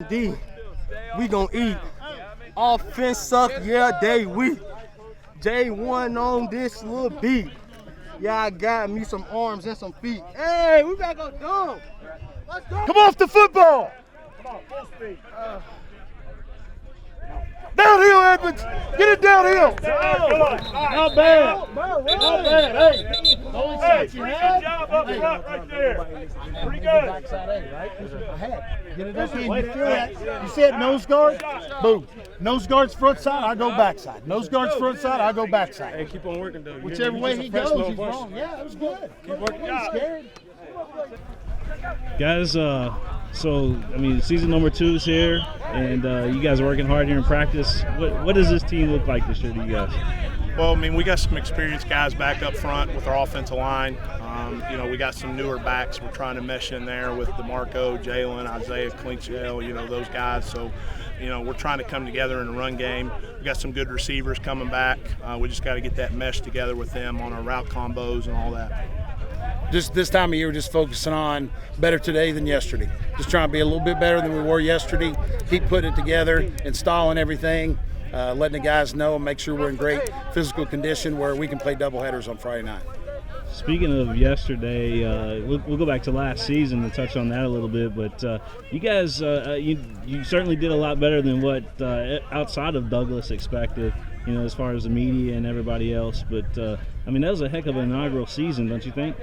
D, we gon' eat. Offense suck, yeah, they weak. J1 on this little beat. Yeah, I got me some arms and some feet. Hey, we gotta go dumb. Let's go. Come off the football. Come on, full speed. Downhill, Edmonds. Get it downhill. Not bad. Not bad. Hey, pretty good job up front right there. Pretty good. Backside A, right? I had. Get it up in. You feel that? You see it, nose guard? Boom. Nose guard's front side, I go backside. Nose guard's front side, I go backside. Hey, keep on working, though. Whichever way he goes, he's wrong. Yeah, that was good. Keep working. He's scared. Guys, season number 2 is here, and you guys are working hard here in practice. What does this team look like this year to you guys? Well, I mean, we got some experienced guys back up front with our offensive line. We got some newer backs we're trying to mesh in there with DeMarco, Jalen, Isaiah, Clinchell, those guys. So, we're trying to come together in the run game. We got some good receivers coming back. We just got to get that mesh together with them on our route combos and all that. Just this time of year, we're just focusing on better today than yesterday. Just trying to be a little bit better than we were yesterday. Keep putting it together, installing everything, letting the guys know and make sure we're in great physical condition where we can play doubleheaders on Friday night. Speaking of yesterday, we'll go back to last season and touch on that a little bit. But you guys, you certainly did a lot better than what outside of Douglas expected, as far as the media and everybody else. But, that was a heck of an inaugural season, don't you think?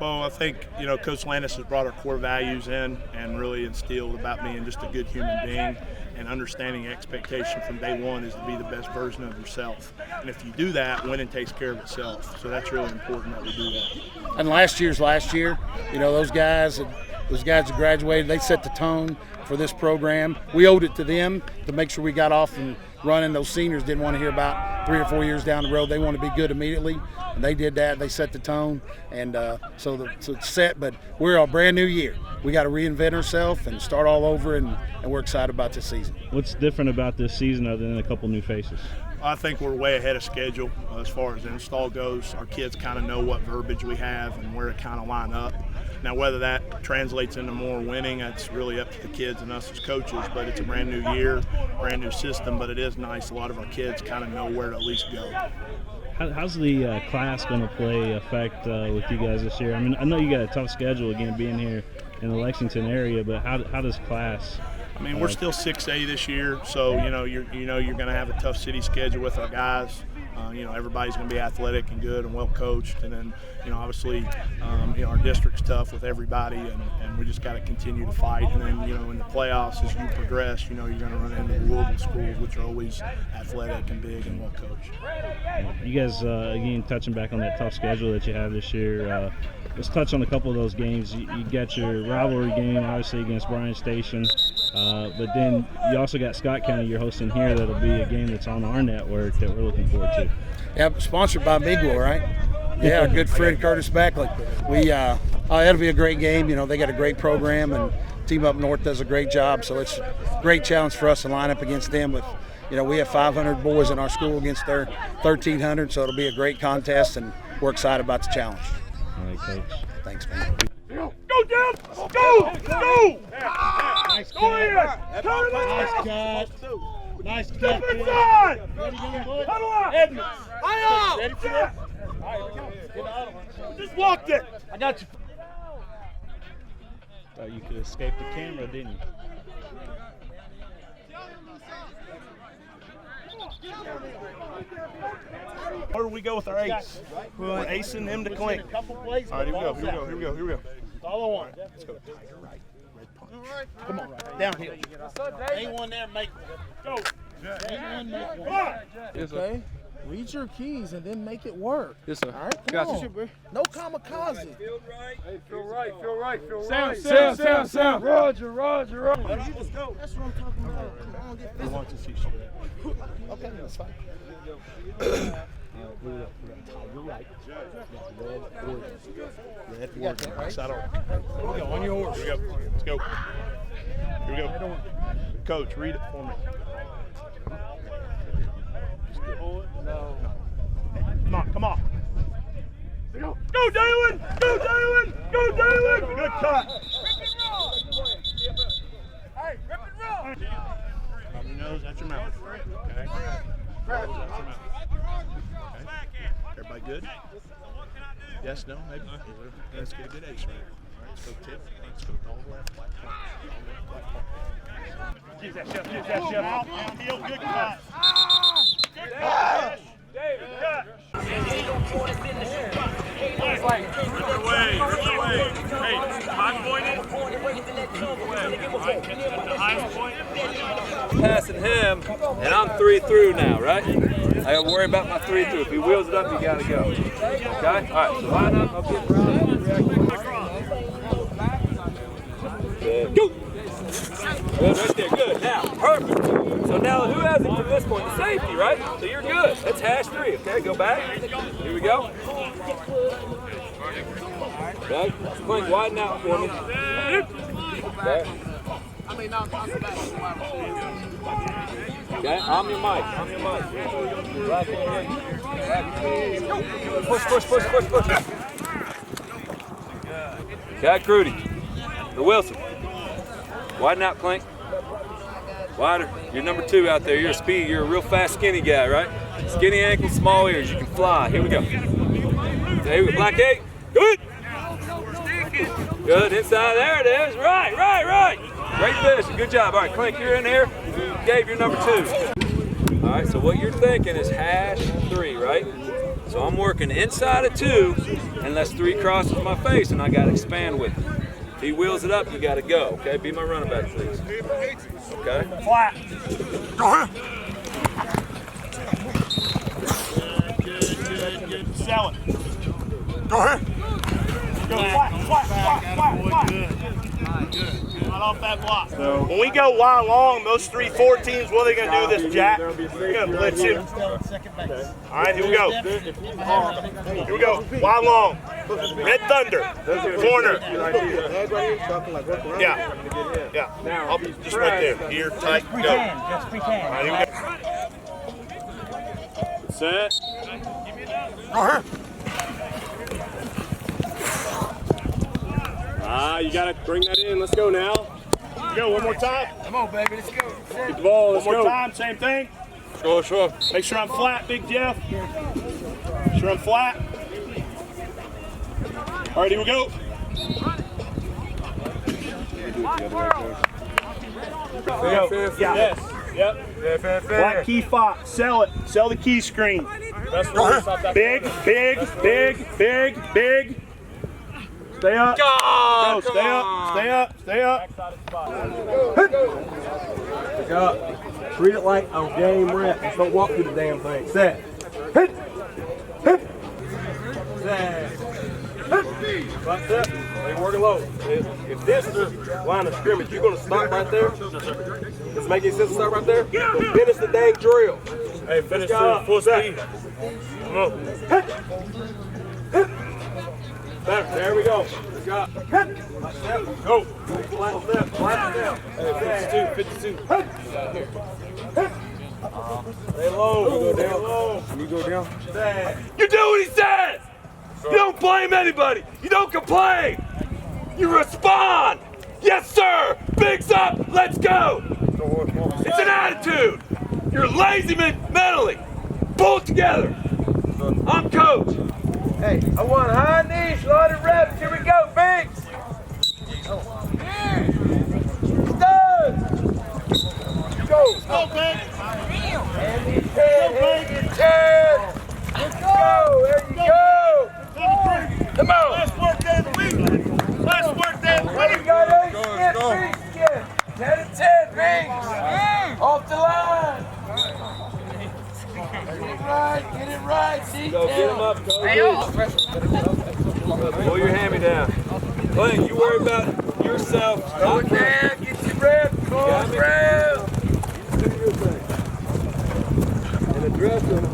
Well, I think, Coach Landis has brought our core values in and really instilled about being just a good human being and understanding expectation from day one is to be the best version of yourself. And if you do that, winning takes care of itself. So that's really important that we do that. And last year, those guys that graduated, they set the tone for this program. We owed it to them to make sure we got off and running. Those seniors didn't want to hear about 3 or 4 years down the road. They want to be good immediately. And they did that. They set the tone. And so it's set, but we're a brand new year. We got to reinvent ourselves and start all over, and we're excited about this season. What's different about this season other than a couple new faces? I think we're way ahead of schedule as far as install goes. Our kids kind of know what verbiage we have and where to kind of line up. Now, whether that translates into more winning, that's really up to the kids and us as coaches, but it's a brand new year, brand new system, but it is nice. A lot of our kids kind of know where to at least go. How's the class going to play effect with you guys this year? I know you got a tough schedule again being here in the Lexington area, but how does class? We're still 6A this year, so you're going to have a tough city schedule with our guys. Everybody's going to be athletic and good and well coached, and then obviously our district's tough with everybody, and we just got to continue to fight. And then in the playoffs, as you progress, you're going to run into the Louisville schools, which are always athletic and big and well coached. You guys, again, touching back on that tough schedule that you have this year. Let's touch on a couple of those games. You got your rivalry game, obviously, against Bryan Station. But then you also got Scott County you're hosting here. That'll be a game that's on our network that we're looking forward to. Yeah, sponsored by Mingua, right? Yeah, our good friend Curtis Backley. That'll be a great game. They got a great program, and team up north does a great job. So it's a great challenge for us to line up against them. With, we have 500 boys in our school against their 1,300, so it'll be a great contest, and we're excited about the challenge. All right, Coach. Thanks, man. Go, Jeff! Go! Go! Nice Go in! Turn it Nice up! cut. Nice cut. Step inside! Ready, young boy? Huddle up! Edmonds. Ready for that? All right, here we go. Just walked it! I got you. Thought you could escape the camera, didn't you? Where do we go with our ace? We're acing him to clink. All right, here we go. Here we go. All I want. Let's go. Tiger right. Red punch. Come on. Downhill. Ain't one there, make one. Go! Ain't one, make one. Come on! Okay. Read your keys and then make it work. Yes, sir. All right, come on. No kamikaze. Feel right. Sound. Roger. Let's go. That's what I'm talking about. Come on, get physical. Want to see straight. Okay, that's fine. Tiger right. Red You got that, right? Side on. Here we go. On your horse. Here we go. Let's go. Here we go. Coach, read it for me. No. Come on. Go, Jalen! Good cut! Hey, rip and roll! nose out your mouth. Okay. Nose out your mouth. Okay. Everybody good? Yes, no, maybe. Let's get a good ace right here. All right, let's go tip. Let's go all left, black part. All left, black part. Use that, Chef. Use that, Chef. Outfield, good cut. David, cut. Rip away. Hey, 5 pointed. Right, catch it at the highest point. Passing him, and I'm 3 through now, right? I gotta worry about my 3 through. If he wheels it up, you gotta go. Okay? All right, so line up, I'll get go! Good, right there, good. Now, perfect. So now who has it from this point? The safety, right? So you're good. That's hash 3, okay? Go back. Here we go. Okay, Clink, widen out for me. Okay. Okay, I'm your mic. Right there. Push. Okay, Crudy. The Wilson. Widen out, Clink. Wider. You're number 2 out there. You're a speed. You're a real fast, skinny guy, right? Skinny ankles, small ears. You can fly. Here we go. Here we go. Black 8. Good. Good. Inside. There it is. Right. Great vision. Good job. All right, Clink, you're in here. Gabe, you're number 2. All right, so what you're thinking is hash 3, right? So I'm working inside of 2, unless 3 crosses my face, and I got to expand with it. If he wheels it up, you got to go. Okay, be my running back, please. Okay. Flat. Good. Sell it. Go ahead. Go flat. Not off that block. So when we go wide long, those 3-4 teams, what are they going to do this, Jack? They're going to blitz him. All right, here we go. Here we go. Wide long. Red Thunder. Corner. Yeah. I'll be just right there. Here, tight, go. All right, here we go. Set. You gotta bring that in. Let's go now. Go one more time. Come on, baby, let's go. Get the ball. Let's One more go. time, same thing. Sure. Make sure I'm flat, Big Jeff. Make sure I'm flat. All right, here we go. Yes. Yep. Black key fox. Sell it. Sell the key screen. Big. Stay up. Go. Stay up. Pick up. Treat it like a game rep. Just don't walk through the damn thing. Set. Hit. Set. Right there. They working low. If this is the line of scrimmage, you're going to stop right there. Does it make any sense to start right there? Finish the dang drill. Hey, finish to full speed. Come on. Better. There we go. Good job. Go. Flat step. Hey, 52. Stay low. Stay low. You go down. You do what he says! You don't blame anybody! You don't complain! You respond! Yes, sir! Bigs up! Let's go! It's an attitude! You're lazy mentally! Pull it together! I'm coach! Hey, I want high knees, lot of reps. Here we go, Biggs. Go, Biggs. And he's 10. Let's go. There you go. Come on. Last work day of the week. We got 8 Biggs again. 10 and 10, Biggs. Off the line. Get it right. See, Go get him up, coach. Pull your hammy down. Clink, you worry about yourself. Go down. Get your rep. Come on, bro. Do your thing. And address them.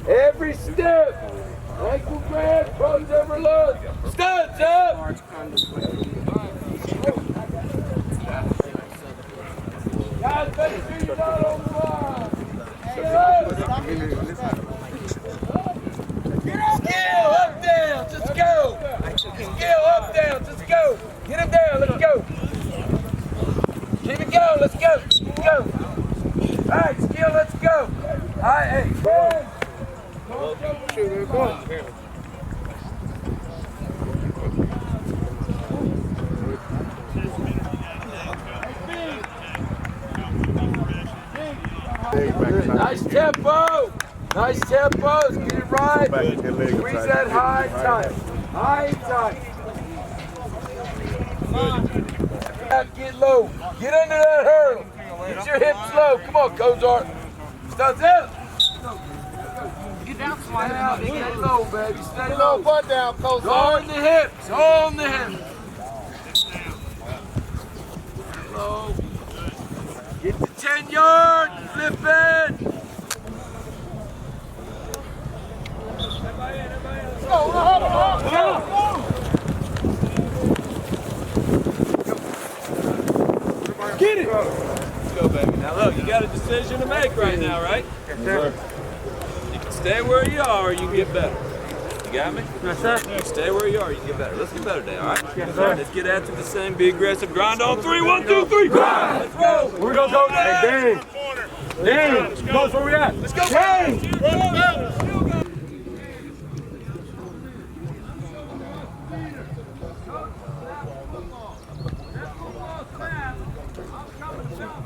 Every step. Ankle grab, pros overload. Studs up. Guys, make sure you're not on the line. Skill up, down, just go. Skill up, down, just go. Get him down, let's go. right, skill, let's go. All right, hey. Nice tempo. Nice tempo. Let's get it right. Squeeze that high and tight. High and tight. Get low. Get under that hurdle. Get your hips low. Come on, Kozart. Stay low, baby. Stay low. Butt down, Kozart. On the hips. On the hips. Low. Get the 10-yard. Flip it. Get it! Let's go, baby. Now look, you got a decision to make right now, right? Yes, sir. You can stay where you are or you can get better. You got me? Yes, sir. You can stay where you are or you can get better. Let's get better today, all right? Yes, sir. Let's get after the same. Be aggressive. Grind on 3. 1, 2, 3. Grind! Let's roll! We're going to go. Hey, Dan. Coach, where we at? Let's go. Dan.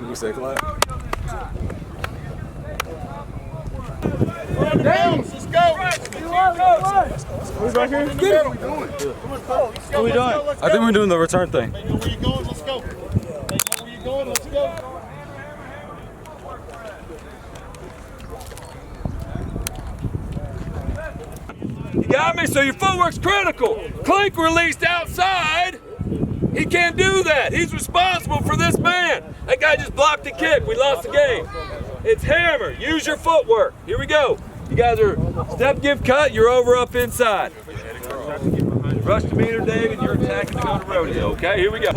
You say clap. Let's go. Who's back here? What are we doing? What are we doing? I think we're doing the return thing. They know where you're going, let's go. They know where you're going, let's go. You got me? So your footwork's critical. Clink released outside. He can't do that. He's responsible for this man. That guy just blocked the kick. We lost the game. It's hammer. Use your footwork. Here we go. You guys are step, give, cut. You're over up inside. Rush the meter, David. You're attacking to go to rodeo. Okay, here we go.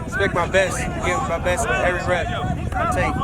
Expect my best, give my best every rep I take.